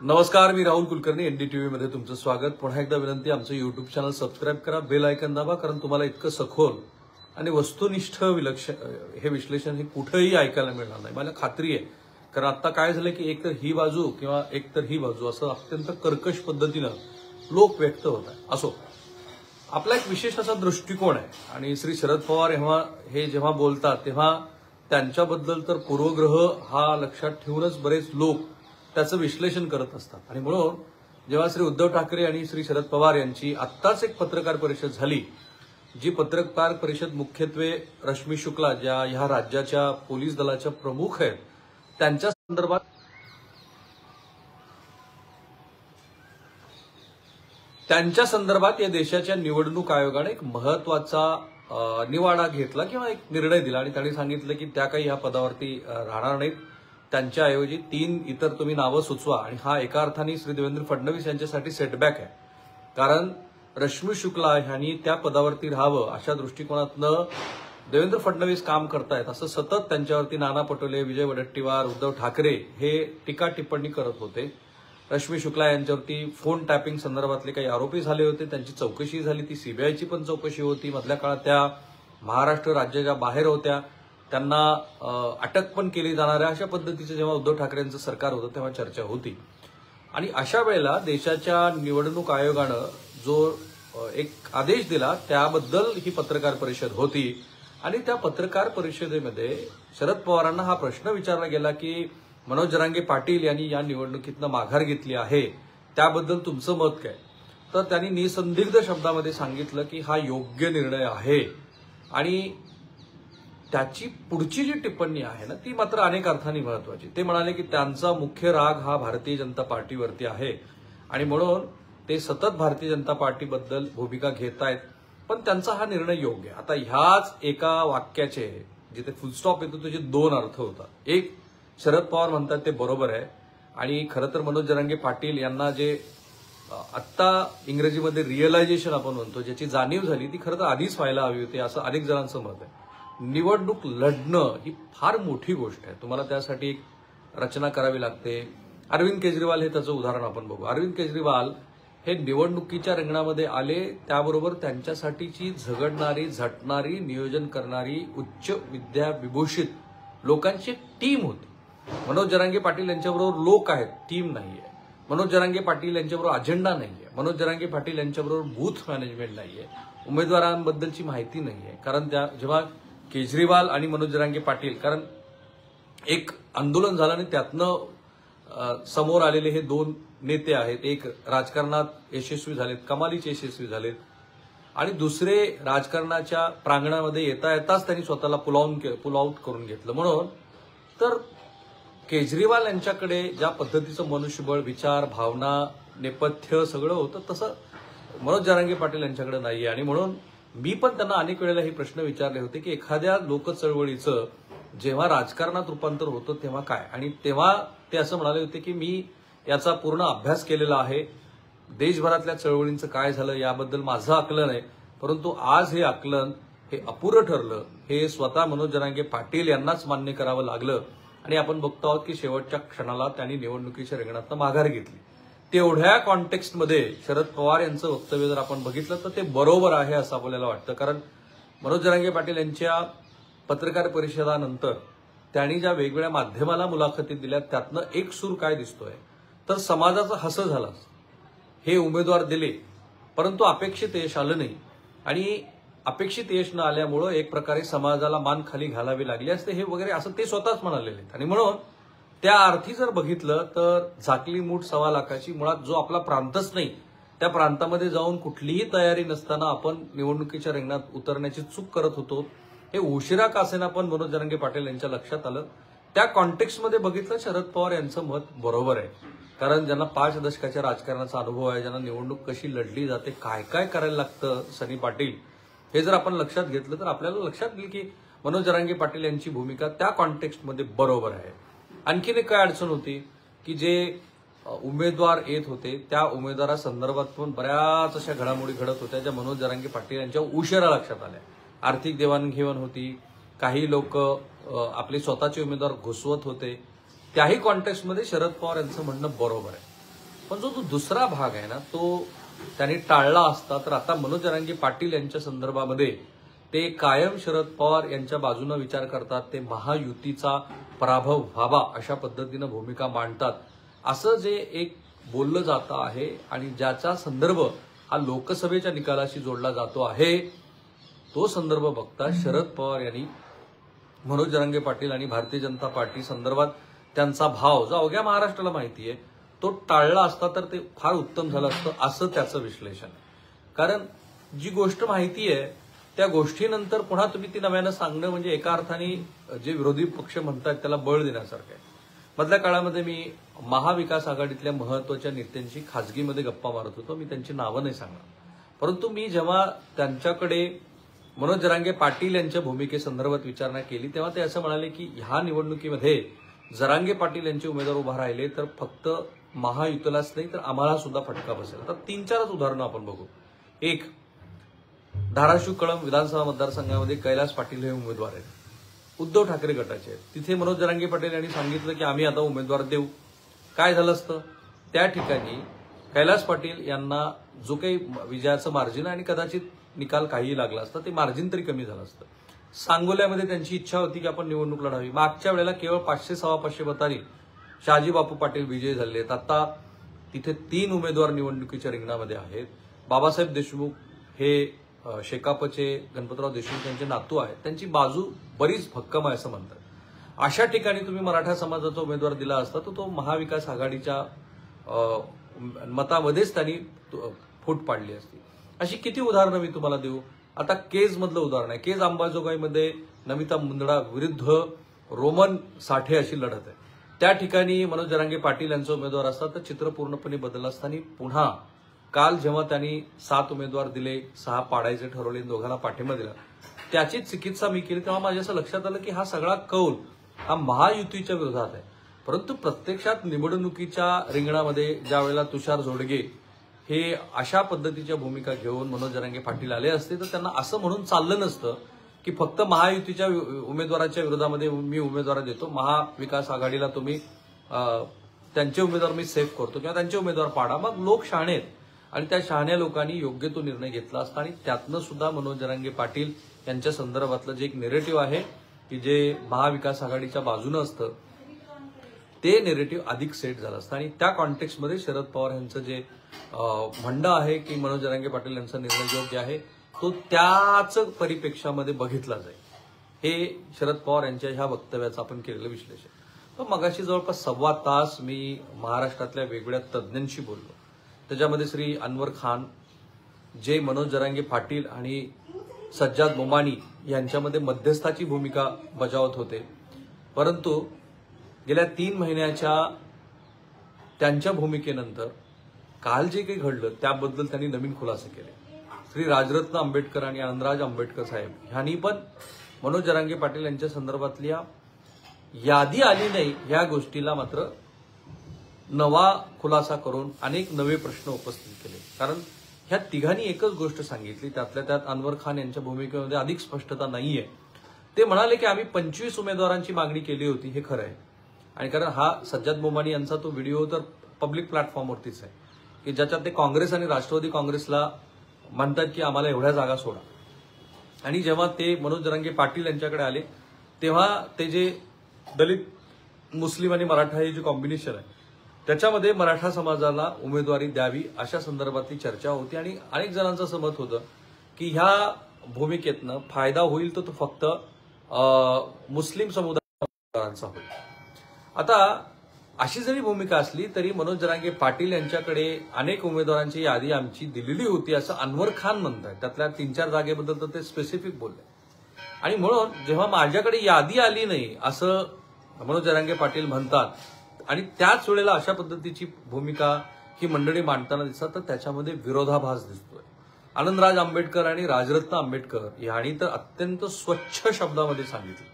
नमस्कार, मी राहुल कुलकर्णी. एनडीटीव्ही मध्ये तुमचं स्वागत. पुन्हा एकदा विनंती, आमचं युट्यूब चॅनल सबस्क्राईब करा, बेल आयकॉन दाबा, कारण तुम्हाला इतकं सखोल आणि वस्तुनिष्ठ हे विश्लेषण हे कुठेही ऐकायला मिळणार नाही, मला खात्री आहे. कारण आता काय झालं की एकतर ही बाजू किंवा एकतर ही बाजू असं अत्यंत कर्कश पद्धतीनं लोक व्यक्त होत आहे. असो, आपला एक विशेष असा दृष्टिकोन आहे आणि श्री शरद पवार जेव्हा बोलतात तेव्हा त्यांच्याबद्दल तर पूर्वग्रह हा लक्षात ठेवूनच बरेच लोक त्याचं विश्लेषण करत असतात. आणि म्हणून जेव्हा श्री उद्धव ठाकरे आणि श्री शरद पवार यांची आत्ताच एक पत्रकार परिषद झाली, जी पत्रकार परिषद मुख्यत्वे रश्मी शुक्ला ज्या ह्या राज्याच्या पोलीस दलाच्या प्रमुख आहेत त्यांच्या संदर्भात या देशाच्या निवडणूक आयोगाने एक महत्वाचा निवाडा घेतला किंवा एक निर्णय दिला आणि त्यांनी सांगितलं की त्या काही ह्या पदावरती राहणार नाहीत. त्यांच्याऐवजी 3 इतर तुम्ही नावं सुचवा. आणि हा एका अर्थाने श्री देवेंद्र फडणवीस यांच्यासाठी सेटबॅक आहे, कारण रश्मी शुक्ला यांनी त्या पदावरती राहावं अशा दृष्टिकोनातनं देवेंद्र फडणवीस काम करतायत असं सतत त्यांच्यावरती नाना पटोले, विजय वडेट्टीवार, उद्धव ठाकरे हे टीका टिप्पणी करत होते. रश्मी शुक्ला यांच्यावरती फोन टॅपिंग संदर्भातले काही आरोपी झाले होते, त्यांची चौकशी झाली, ती सीबीआयची पण चौकशी होती. मधल्या काळात त्या महाराष्ट्र राज्याच्या बाहेर होत्या, त्यांना अटक पण केली जाणार आहे अशा पद्धतीचं जेव्हा उद्धव ठाकरेंचं सरकार होतं तेव्हा चर्चा होती. आणि अशा वेळेला देशाच्या निवडणूक आयोगानं जो एक आदेश दिला त्याबद्दल ही पत्रकार परिषद होती. आणि त्या पत्रकार परिषदेमध्ये शरद पवारांना हा प्रश्न विचारला गेला की मनोज जरांगे पाटील यांनी या निवडणुकीतनं माघार घेतली आहे, त्याबद्दल तुमचं मत काय? तर त्यांनी निसंदिग्ध शब्दामध्ये सांगितलं की हा योग्य निर्णय आहे. आणि त्याची पुढची जी टिप्पणी आहे ना ती मात्र अनेक अर्थांनी महत्वाची. ते म्हणाले की त्यांचा मुख्य राग हा भारतीय जनता पार्टीवरती आहे आणि म्हणून ते सतत भारतीय जनता पार्टीबद्दल भूमिका घेत आहेत, पण त्यांचा हा निर्णय योग्य आहे. आता ह्याच एका वाक्याचे जिथे फुलस्टॉप येतो त्याचे 2 अर्थ होतात. एक, शरद पवार म्हणतात ते बरोबर आहे आणि खरं तर मनोज जरांगे पाटील यांना जे आत्ता इंग्रजीमध्ये रिअलायझेशन आपण म्हणतो, ज्याची जाणीव झाली ती खरं तर आधीच व्हायला हवी होती असं अनेक जणांचं मत आहे. निवडणूक लढणं ही फार मोठी गोष्ट आहे, तुम्हाला त्यासाठी एक रचना करावी लागते. अरविंद केजरीवाल हे त्याचं उदाहरण आपण बघू. अरविंद केजरीवाल हे निवडणुकीच्या रिंगणामध्ये आले, त्याबरोबर त्यांच्यासाठीची झगडणारी, झटणारी, नियोजन करणारी उच्च विद्याविभूषित लोकांची टीम होती. मनोज जरांगे पाटील यांच्याबरोबर लोक आहेत, टीम नाहीये. मनोज जरांगे पाटील यांच्याबरोबर अजेंडा नाहीये. मनोज जरांगे पाटील यांच्याबरोबर बूथ मॅनेजमेंट नाहीये. उमेदवारांबद्दलची माहिती नाहीये. कारण जेव्हा केजरीवाल आणि मनोज जरांगे पाटील, कारण एक आंदोलन झालं आणि त्यातनं समोर आलेले हे 2 नेते आहेत. एक राजकारणात यशस्वी झालेत, कमालीचे यशस्वी झालेत, आणि दुसरे राजकारणाच्या प्रांगणामध्ये येता येताच त्यांनी स्वतःला पुल आउट करून घेतलं. म्हणून तर केजरीवाल यांच्याकडे ज्या पद्धतीचं मनुष्यबळ, विचार, भावना, नेपथ्य सगळं होतं तसं मनोज जरांगे पाटील यांच्याकडे नाहीये. आणि म्हणून मी पण त्यांना अनेक वेळेला हे प्रश्न विचारले होते की एखाद्या लोकचळवळीचं जेव्हा राजकारणात रूपांतर होतं तेव्हा काय? आणि तेव्हा ते असं म्हणाले होते की मी याचा पूर्ण अभ्यास केलेला आहे, देशभरातल्या चळवळींचं काय झालं याबद्दल माझं आकलन आहे, परंतु आज हे आकलन हे अपुरं ठरलं, हे स्वतः मनोज जरांगे पाटील यांनाच मान्य करावं लागलं. आणि आपण बघतो आहोत की शेवटच्या क्षणाला त्यांनी निवडणुकीच्या रिंगणातनं माघार घेतली. तेवढ्या कॉन्टेक्स्टमध्ये शरद पवार यांचं वक्तव्य जर आपण बघितलं तर ते बरोबर आहे असं आपल्याला वाटतं. कारण मनोज जरांगे पाटील यांच्या पत्रकार परिषदानंतर त्यांनी ज्या वेगवेगळ्या माध्यमाला मुलाखती दिल्या त्यातनं एक सूर काय दिसतोय तर समाजाचं हसं झालं. हे उमेदवार दिले परंतु अपेक्षित यश आलं नाही आणि अपेक्षित यश न आल्यामुळं एक प्रकारे समाजाला मान खाली घालावी लागली असते हे वगैरे असं ते स्वतःच म्हणालेले आहेत. आणि म्हणून त्या अर्थी जर बघितलं तर झाकली मूठ 1.25 लाखाची, मुळात जो आपला प्रांतच नाही त्या प्रांतामध्ये जाऊन कुठलीही तयारी नसताना आपण निवडणुकीच्या रिंगणात उतरण्याची चूक करत होतो. हे उशिरा का असेना पण मनोज जरांगे पाटील यांच्या लक्षात आलं. त्या कॉन्टेक्स्टमध्ये बघितलं शरद पवार यांचं मत बरोबर आहे. कारण ज्यांना 5 दशकाच्या राजकारणाचा अनुभव आहे, ज्यांना निवडणूक कशी लढली जाते, काय काय करायला लागतं सनी पाटील, हे जर आपण लक्षात घेतलं तर आपल्याला लक्षात येईल की मनोज जरांगे पाटील यांची भूमिका त्या कॉन्टेक्स्टमध्ये बरोबर आहे. आणखीन एक काय अडचण होती की जे उमेदवार येत होते त्या उमेदवारासंदर्भात पण बऱ्याच अशा घडामोडी घडत होत्या ज्या मनोज जरांगे पाटील यांच्या उशिरा लक्षात आल्या. आर्थिक देवाणघेवाण होती, काही लोक आपले स्वतःचे उमेदवार घुसवत होते. त्याही कॉन्टेक्स्टमध्ये शरद पवार यांचं म्हणणं बरोबर आहे. पण जो दुसरा भाग आहे ना तो त्यांनी टाळला असता तर आता मनोज जरांगे पाटील यांच्या संदर्भामध्ये ते कायम शरद पवार यांच्या बाजूने विचार करतात, ते महायुतीचा पराभव व्हावा अशा पद्धतीनं भूमिका मांडतात, असं जे एक बोललं जातं आहे आणि ज्याचा संदर्भ हा लोकसभेच्या निकालाशी जोडला जातो आहे, तो संदर्भ बघता शरद पवार यांनी मनोज जरांगे पाटील आणि भारतीय जनता पार्टी संदर्भात त्यांचा भाव जो अवघ्या महाराष्ट्राला माहिती आहे तो टाळला असता तर ते फार उत्तम झालं असतं, असं त्याचं विश्लेषण आहे. कारण जी गोष्ट माहिती आहे त्या गोष्टीनंतर पुन्हा तुम्ही ती नव्यानं सांगणं म्हणजे एका अर्थाने जे विरोधी पक्ष म्हणतात त्याला बळ देण्यासारखं आहे. मधल्या काळामध्ये मी महाविकास आघाडीतल्या महत्वाच्या नेत्यांची खाजगीमध्ये गप्पा मारत होतो, मी त्यांची नावं नाही सांगणार, परंतु मी जेव्हा त्यांच्याकडे मनोज जरांगे पाटील यांच्या भूमिकेसंदर्भात विचारणा केली तेव्हा ते असं म्हणाले की ह्या निवडणुकीमध्ये जरांगे पाटील यांचे उमेदवार उभा राहिले तर फक्त महायुतीलाच नाही तर आम्हाला सुद्धा फटका बसेल. आता 3-4 उदाहरणं आपण बघू. एक, धाराशिव कळंब विधानसभा मतदारसंघामध्ये कैलास पाटील हे उमेदवार आहेत, उद्धव ठाकरे गटाचे आहेत. तिथे मनोज जरांगे पाटील यांनी सांगितलं की आम्ही आता उमेदवार देऊ. काय झालं असतं, त्या ठिकाणी कैलास पाटील यांना जो काही विजयाचं मार्जिन आणि कदाचित निकाल काहीही लागला असता ते मार्जिन तरी कमी झालं असतं. सांगोल्यामध्ये त्यांची इच्छा होती की आपण निवडणूक लढावी. मागच्या वेळेला केवळ 500-500 मतांनी शहाजी बापू पाटील विजयी झाले आहेत. आता तिथे 3 उमेदवार निवडणुकीच्या रिंगणामध्ये आहेत. बाबासाहेब देशमुख हे शेकापचे गणपतराव देशमुख यांचे नातू आहेत, त्यांची बाजू बरीच भक्कम आहे असं म्हणतात. अशा ठिकाणी तुम्ही मराठा समाजाचा उमेदवार दिला असता तर तो महाविकास आघाडीच्या मतामध्येच त्यांनी फूट पाडली असती. अशी किती उदाहरणं मी तुम्हाला देऊ. आता केज मधलं उदाहरण आहे, केज अंबाजोगाईमध्ये नमिता मुंदडा विरुद्ध रोमन साठे अशी लढत आहे. त्या ठिकाणी मनोज जरांगे पाटील यांचा उमेदवार असतात तर चित्र पूर्णपणे बदललं असताना पुन्हा काल जेव्हा त्यांनी 7 उमेदवार दिले, 6 पाडायचे ठरवले, दोघांना पाठिंबा दिला, त्याची चिकित्सा मी केली तेव्हा माझ्या असं लक्षात आलं की हा सगळा कौल हा महायुतीच्या विरोधात आहे. परंतु प्रत्यक्षात निवडणुकीच्या रिंगणामध्ये ज्या वेळेला तुषार झोडगे हे अशा पद्धतीच्या भूमिका घेऊन मनोज जरांगे पाटील आले असते तर त्यांना असं म्हणून चाललं नसतं की फक्त महायुतीच्या उमेदवाराच्या विरोधामध्ये मी उमेदवार देतो, महाविकास आघाडीला तुम्ही त्यांचे उमेदवार मी सेफ करतो किंवा त्यांचे उमेदवार पाडा. मग लोक शहाणे आहेत आणि त्या शहाण्या लोकांनी योग्य तो निर्णय घेतला असता आणि त्यातनं सुद्धा मनोज जरांगे पाटील यांच्या संदर्भातलं जे एक नेरेटिव्ह आहे की जे महाविकास आघाडीच्या बाजूनं असतं ते नेरेटिव्ह अधिक सेट झालं असतं आणि त्या कॉन्टेक्स्टमध्ये शरद पवार यांचं जे म्हणणं आहे की मनोज जरांगे पाटील यांचा निर्णय योग्य आहे तो त्याच परिप्रेक्षामध्ये बघितला जाईल. हे शरद पवार यांच्या ह्या वक्तव्याचं आपण केलेलं विश्लेषण. तर मगाशी जवळपास 1.25 तास मी महाराष्ट्रातल्या वेगवेगळ्या तज्ज्ञांशी बोललो. त्याच्यामध्ये श्री अनवर खान जे मनोज जरांगे पाटील आणि सज्जाद मोमानी यांच्यामध्ये मध्यस्थाची भूमिका बजावत होते, परंतु गेल्या 3 महिन्याच्या त्यांच्या भूमिकेनंतर काल जे काही घडलं त्याबद्दल त्यांनी नवीन खुलासे केले. श्री राजरत्न आंबेडकर आणि आनंदराज आंबेडकर साहेब ह्यांनी पण मनोज जरांगे पाटील यांच्या संदर्भातल्या यादी आली नाही या गोष्टीला मात्र नवा खुलासा करून अनेक नवे प्रश्न उपस्थित केले. कारण ह्या तिघांनी एकच गोष्ट सांगितली, त्यातल्या त्यात अनवर खान यांच्या भूमिकेमध्ये अधिक स्पष्टता नाहीये. ते म्हणाले की आम्ही 25 उमेदवारांची मागणी केली होती, हे खरं आहे. आणि कारण हा सज्जाद मोमानी यांचा तो व्हिडिओ तर पब्लिक प्लॅटफॉर्मवरतीच आहे की ज्याच्यात ते काँग्रेस आणि राष्ट्रवादी काँग्रेसला म्हणतात की आम्हाला एवढ्या जागा सोडा. आणि जेव्हा ते मनोज जरांगे पाटील यांच्याकडे आले तेव्हा ते जे दलित मुस्लिम आणि मराठा हे जे कॉम्बिनेशन आहे त्याच्यामध्ये मराठा समाजाला उमेदवारी द्यावी अशा संदर्भातली चर्चा होती आणि अनेक जणांचं असं मत होतं की ह्या भूमिकेतनं फायदा होईल तो फक्त मुस्लिम समुदायाचा होईल. आता अशी जरी भूमिका असली तरी मनोज जरांगे पाटील यांच्याकडे अनेक उमेदवारांची यादी आमची दिलेली होती असं अनवर खान म्हणतात. त्यातल्या 3-4 जागेबद्दल तर ते स्पेसिफिक बोलले. आणि म्हणून जेव्हा माझ्याकडे यादी आली नाही असं मनोज जरांगे पाटील म्हणतात आणि त्याच वेळेला अशा पद्धतीची भूमिका ही मंडळी मांडताना दिसतात तर त्याच्यामध्ये विरोधाभास दिसतोय. आनंदराज आंबेडकर आणि राजरत्न आंबेडकर यांनी तर अत्यंत स्वच्छ शब्दामध्ये सांगितलं.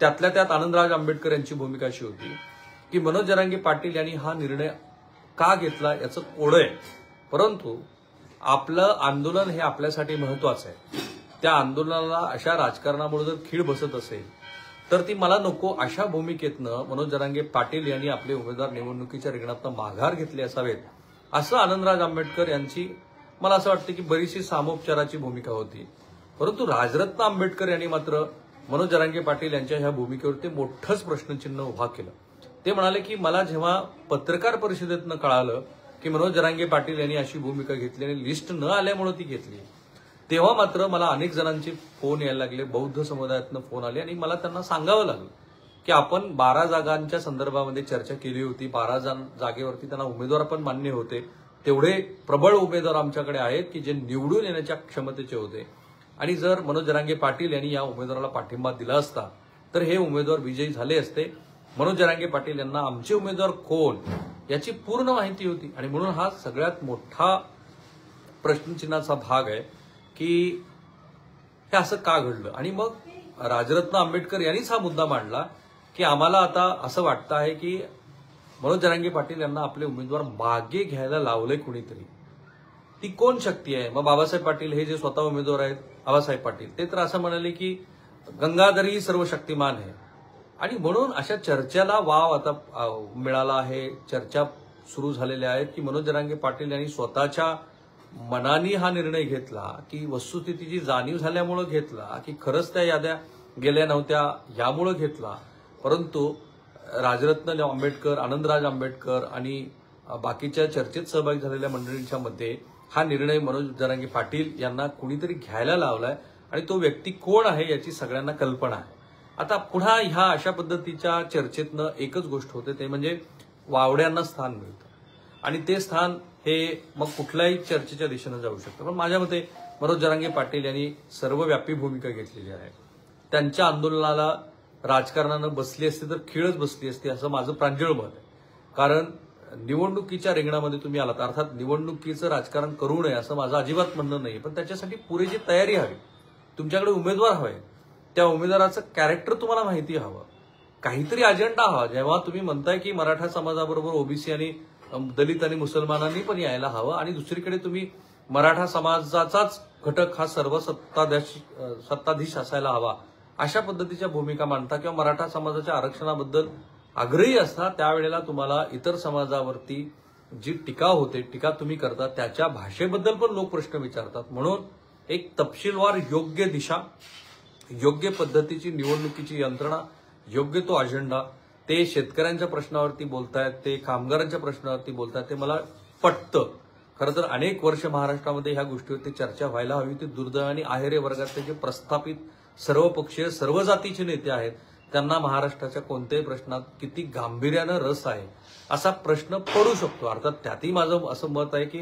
त्यातल्या त्यात आनंदराज आंबेडकर यांची भूमिका अशी होती की मनोज जरांगे पाटील यांनी हा निर्णय का घेतला याचं कोडं आहे, परंतु आपलं आंदोलन हे आपल्यासाठी महत्वाचं आहे. त्या आंदोलनाला अशा राजकारणामुळे जर खीळ बसत असेल तर ती मला नको अशा भूमिकेतनं मनोज जरांगे पाटील यांनी आपले उमेदवार निवडणुकीच्या रिंगणातनं माघार घेतले असावेत असं आनंदराज आंबेडकर यांची मला असं वाटतं की बरीचशी सामोपचाराची भूमिका होती. परंतु राजरत्न आंबेडकर यांनी मात्र मनोज जरांगे पाटील यांच्या ह्या भूमिकेवरती मोठंच प्रश्नचिन्ह उभा केलं. ते म्हणाले की मला जेव्हा पत्रकार परिषदेतनं कळालं की मनोज जरांगे पाटील यांनी अशी भूमिका घेतली आणि लिस्ट न आल्यामुळे ती घेतली, तेव्हा मात्र मला अनेक जणांचे फोन यायला लागले, बौद्ध समुदायातनं फोन आले आणि मला त्यांना सांगावं लागलं की आपण 12 जागांच्या संदर्भामध्ये चर्चा केली होती. 12 जागेवरती त्यांना उमेदवार पण मान्य होते. तेवढे प्रबळ उमेदवार आमच्याकडे आहेत की जे निवडून येण्याच्या क्षमतेचे होते आणि जर मनोज जरांगे पाटील यांनी या उमेदवाराला पाठिंबा दिला असता तर हे उमेदवार विजयी झाले असते. मनोज जरांगे पाटील यांना आमचे उमेदवार कोण याची पूर्ण माहिती होती आणि म्हणून हा सगळ्यात मोठा प्रश्नचिन्हाचा भाग आहे की हे असं का घडलं. आणि मग राजरत्न आंबेडकर यांनीच हा मुद्दा मांडला की आम्हाला आता असं वाटतं आहे की मनोज जरांगे पाटील यांना आपले उमेदवार मागे घ्यायला लावलंय कुणीतरी. ती कोण शक्ती आहे? मग बाबासाहेब पाटील हे जे स्वतः उमेदवार आहेत, बाबासाहेब पाटील ते तर असं म्हणाले की गंगाधर ही सर्व शक्तिमान आहे आणि म्हणून अशा चर्चेला वाव आता मिळाला आहे. चर्चा सुरू झालेल्या आहेत की मनोज जरांगे पाटील यांनी स्वतःच्या मनाने हा निर्णय घेतला की वस्तुस्थितीची जाणीव झाल्यामुळे घेतला की खरंच त्या याद्या गेल्या नव्हत्या यामुळे घेतला. परंतु राजरत्न आंबेडकर, आनंदराज आंबेडकर आणि बाकीच्या चर्चेत सहभागी झालेल्या मंडळींच्या मध्ये हा निर्णय मनोज जरांगे पाटील यांना कुणीतरी घ्यायला लावलाय आणि तो व्यक्ती कोण आहे याची सगळ्यांना कल्पना आहे. आता पुन्हा ह्या अशा पद्धतीच्या चर्चेतनं एकच गोष्ट होते, ते म्हणजे वावड्यांना स्थान मिळतं आणि ते स्थान हे मग कुठल्याही चर्चेच्या दिशेनं जाऊ शकतं. पण माझ्या मते मनोज जरांगे पाटील यांनी सर्वव्यापी भूमिका घेतलेली आहे. त्यांच्या आंदोलनाला राजकारणानं बसली असती तर खीळच बसली असती असं माझं प्रांजळ मत आहे. कारण निवडणुकीच्या रिंगणामध्ये तुम्ही आलात, अर्थात निवडणुकीचं राजकारण करू नये असं माझं अजिबात म्हणणं नाही, पण त्याच्यासाठी पुरेशी तयारी हवी. तुमच्याकडे उमेदवार हवे, त्या उमेदवाराचं कॅरेक्टर तुम्हाला माहिती हवं, काहीतरी अजेंडा हवा. जेव्हा तुम्ही म्हणताय की मराठा समाजाबरोबर ओबीसी आणि दलित आणि मुसलमानांनी पण यायला हवं आणि दुसरीकडे तुम्ही मराठा समाजाचाच घटक हा सर्व सत्ताधीश असायला हवा, अशा पद्धतीच्या भूमिका मांडता किंवा मराठा समाजाच्या आरक्षणाबद्दल आग्रही असता, त्यावेळेला तुम्हाला इतर समाजावरती जी टीका होते, टीका तुम्ही करता, त्याच्या भाषेबद्दल पण लोक प्रश्न विचारतात. म्हणून एक तपशीलवार योग्य दिशा, योग्य पद्धतीची निवडणुकीची यंत्रणा, योग्य तो अजेंडा, ते शेतकऱ्यांच्या प्रश्नावरती बोलतायत, ते कामगारांच्या प्रश्नावरती बोलतायत, ते मला पटतं. खरं तर अनेक वर्ष महाराष्ट्रामध्ये ह्या गोष्टीवरती चर्चा व्हायला हवी होती. दुर्दैवाने आहेरे वर्गातले जे प्रस्थापित सर्वपक्षीय सर्व जातीचे नेते आहेत त्यांना महाराष्ट्राच्या कोणत्याही प्रश्नात किती गांभीर्यानं रस आहे असा प्रश्न पडू शकतो. अर्थात त्यातही माझं असं मत आहे की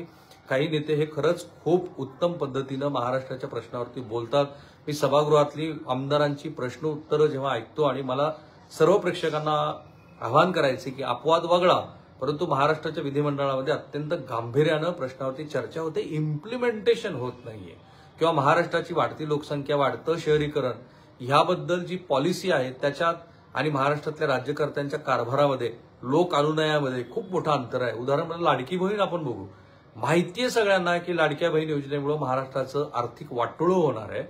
काही नेते हे खरंच खूप उत्तम पद्धतीनं महाराष्ट्राच्या प्रश्नावरती बोलतात. मी सभागृहातली आमदारांची प्रश्न उत्तरं जेव्हा ऐकतो आणि मला सर्व प्रेक्षकांना आवाहन करायचे की अपवाद वगळा, परंतु महाराष्ट्राच्या विधिमंडळामध्ये अत्यंत गांभीर्यानं प्रश्नावरती चर्चा होते, इम्प्लिमेंटेशन होत नाहीये. किंवा महाराष्ट्राची वाढती लोकसंख्या, वाढतं शहरीकरण, ह्याबद्दल जी पॉलिसी आहे त्याच्यात आणि महाराष्ट्रातल्या राज्यकर्त्यांच्या कारभारामध्ये, लोक अनुनयामध्ये खूप मोठं अंतर आहे. उदाहरण म्हणजे लाडकी बहीण आपण बघू. माहितीये सगळ्यांना की लाडक्या बहीण योजनेमुळे महाराष्ट्राचं आर्थिक वाटोळं होणार आहे,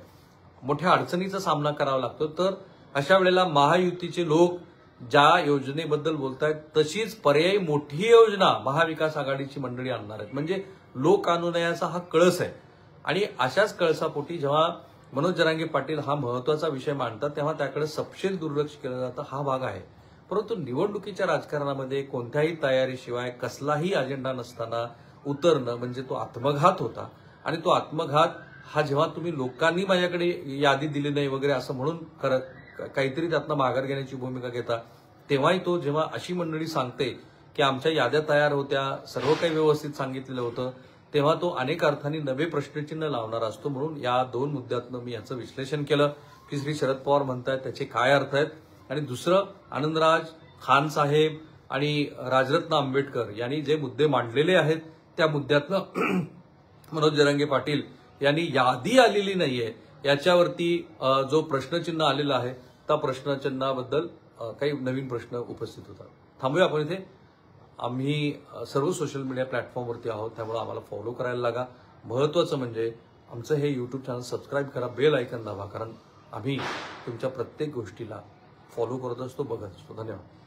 मोठ्या अडचणीचा सामना करावा लागतो. तर अशा वेळेला महायुतीचे लोक ज्या योजनेबद्दल बोलतायत तशीच पर्यायी मोठी योजना महाविकास आघाडीची मंडळी आणणार आहेत. म्हणजे लोक अनुनयाचा हा कळस आहे आणि अशाच कळसापोटी जेव्हा मनोज जरांगे पाटील हा महत्वाचा विषय मांडतात तेव्हा त्याकडे सपशेल दुर्लक्ष केलं जातं, हा भाग आहे. परंतु निवडणुकीच्या राजकारणामध्ये कोणत्याही तयारीशिवाय कसलाही अजेंडा नसताना उतरणं म्हणजे तो आत्मघात होता. आणि तो आत्मघात हा जेव्हा तुम्ही लोकांनी माझ्याकडे यादी दिली नाही वगैरे असं म्हणून काहीतरी त्यातनं माघार घेण्याची भूमिका घेता, तेव्हाही तो जेव्हा अशी मंडळी सांगते की आमच्या याद्या तयार होत्या, सर्व काही व्यवस्थित सांगितलेलं होतं, तेव्हा तो अनेक अर्थांनी नवे प्रश्नचिन्ह लावणारा असतो. म्हणून या दोन मुद्द्यातनं मी याचं विश्लेषण केलं की श्री शरद पवार म्हणतायत त्याचे काय अर्थ आहेत. आणि दुसरं, आनंदराज, खान साहेब आणि राजरत्न आंबेडकर यांनी जे मुद्दे मांडलेले आहेत त्या मुद्द्यातनं मनोज जरांगे पाटील यांनी यादी आलेली नाहीये याच्यावरती जो प्रश्नचिन्ह आलेला आहे त्या प्रश्नचिन्हाबद्दल काही नवीन प्रश्न उपस्थित होतात. थांबूया आपण इथे. आम्ही सर्व सोशल मीडिया प्लॅटफॉर्मवरती आहोत, त्यामुळे आम्हाला फॉलो करायला लागा. महत्वाचं म्हणजे आमचं हे यूट्यूब चॅनल सबस्क्राईब करा, बेल आयकॉन दाबा, कारण आम्ही तुमच्या प्रत्येक गोष्टीला फॉलो करत असतो, बघत असतो. धन्यवाद.